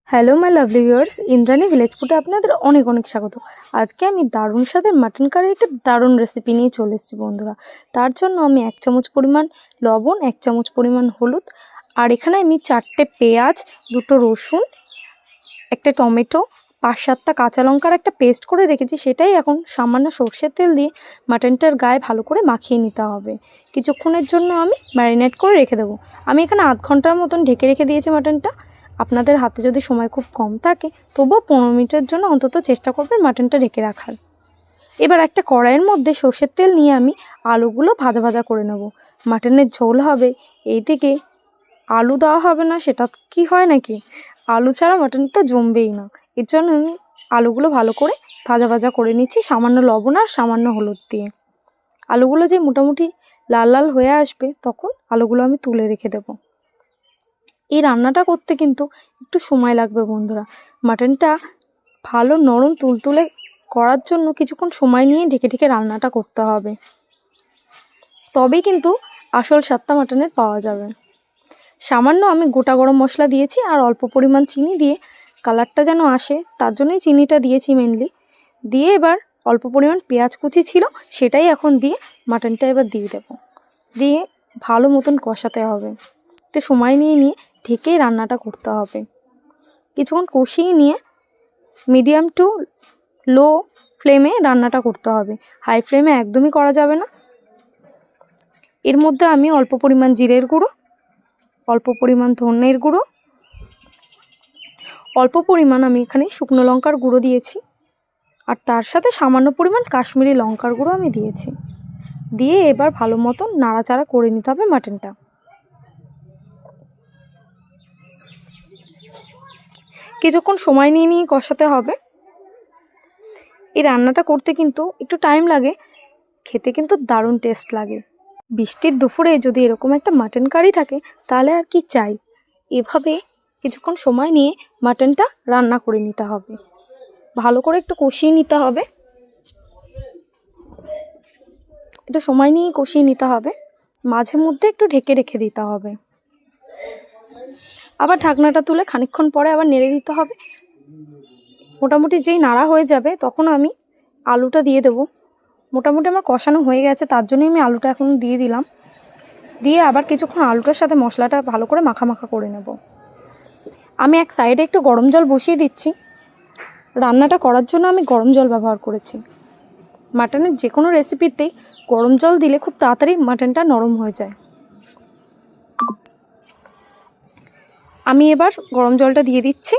Hello my lovely viewers, Indrani village ফুডে আপনাদের অনেক অনেক স্বাগত। আজকে আমি দারুণ স্বাদের মাটন কারির একটা দারুণ রেসিপি নিয়ে চলে এসেছি বন্ধুরা। তার জন্য আমি 1 চামচ পরিমাণ লবণ, 1 চামচ পরিমাণ হলুদ, আর এখানে আমি 4টে পেঁয়াজ, 2টো রসুন, একটা টমেটো, 5-7টা কাঁচা লঙ্কার একটা পেস্ট করে রেখেছি। সেটাই এখন সামান্য সর্ষের তেল দিয়ে মাটনটার গায়ে ভালো করে মাখিয়ে নিতে হবে। কিছুক্ষণের জন্য আমি ম্যারিনেট করে রেখে দেবো। আমি এখানে আধ ঘন্টার মতন ঢেকে রেখে দিয়েছি মাটনটা। আপনাদের হাতে যদি সময় খুব কম থাকে তবুও 15 মিনিটের জন্য অন্তত চেষ্টা করবেন মাটনটা ঢেকে রাখার। এবার একটা কড়াইয়ের মধ্যে সর্ষের তেল নিয়ে আমি আলুগুলো ভাজা ভাজা করে নেব। মাটনের ঝোল হবে, এইদিকে আলু দেওয়া হবে না সেটা কি হয় নাকি? আলু ছাড়া মাটন তো জমবেই না। এর জন্য আমি আলুগুলো ভালো করে ভাজা ভাজা করে নিচ্ছি সামান্য লবণ আর সামান্য হলুদ দিয়ে। আলুগুলো যে মোটামুটি লাল লাল হয়ে আসবে তখন আলুগুলো আমি তুলে রেখে দেবো। এই রান্নাটা করতে কিন্তু একটু সময় লাগবে বন্ধুরা। মাটনটা ভালো নরম তুলতুলে করার জন্য কিছুক্ষণ সময় নিয়ে ঢেকে ঢেকে রান্নাটা করতে হবে, তবেই কিন্তু আসল স্বাদটা মাটনের পাওয়া যাবে। সামান্য আমি গোটা গরম মশলা দিয়েছি আর অল্প পরিমাণ চিনি দিয়ে কালারটা যেন আসে তার জন্যই চিনিটা দিয়েছি মেনলি। দিয়ে এবার অল্প পরিমাণ পেঁয়াজ কুচি ছিল সেটাই এখন দিয়ে মাটনটা এবার দিয়ে দেবো। দিয়ে ভালো মতন কষাতে হবে। একটু সময় নিয়ে ঢেকে রান্নাটা করতে হবে। কিছুক্ষণ কষিয়ে নিয়ে মিডিয়াম টু লো ফ্লেমে রান্নাটা করতে হবে। হাই ফ্লেমে একদমই করা যাবে না। এর মধ্যে আমি অল্প পরিমাণ জিরের গুঁড়ো, অল্প পরিমাণ ধনের গুঁড়ো, অল্প পরিমাণ আমি এখানে শুকনো লঙ্কার গুঁড়ো দিয়েছি, আর তার সাথে সামান্য পরিমাণ কাশ্মীরি লঙ্কার গুঁড়ো আমি দিয়েছি। দিয়ে এবার ভালো মতন নাড়াচাড়া করে নিতে হবে মাটনটা। কিছুক্ষণ সময় নিয়ে কষাতে হবে। এই রান্নাটা করতে কিন্তু একটু টাইম লাগে, খেতে কিন্তু দারুণ টেস্ট লাগে। বৃষ্টির দুপুরে যদি এরকম একটা মাটন কারি থাকে তাহলে আর কি চাই। এভাবে কিছুক্ষণ সময় নিয়ে মাটনটা রান্না করে নিতে হবে, ভালো করে একটু কষিয়ে নিতে হবে। একটু সময় নিয়ে কষিয়ে নিতে হবে, মাঝে মধ্যে একটু ঢেকে রেখে দিতে হবে। আবার ঢাকনাটা তুলে খানিকক্ষণ পরে আবার নেড়ে দিতে হবে। মোটামুটি যেই নাড়া হয়ে যাবে তখন আমি আলুটা দিয়ে দেবো। মোটামুটি আমার কষানো হয়ে গেছে, তার জন্যই আমি আলুটা এখন দিয়ে দিলাম। দিয়ে আবার কিছুক্ষণ আলুটার সাথে মশলাটা ভালো করে মাখা করে নেব। আমি এক সাইডে একটু গরম জল বসিয়ে দিচ্ছি। রান্নাটা করার জন্য আমি গরম জল ব্যবহার করেছি। মাটনের যে কোনো রেসিপিতেই গরম জল দিলে খুব তাড়াতাড়ি মাটনটা নরম হয়ে যায়। আমি এবার গরম জলটা দিয়ে দিচ্ছি।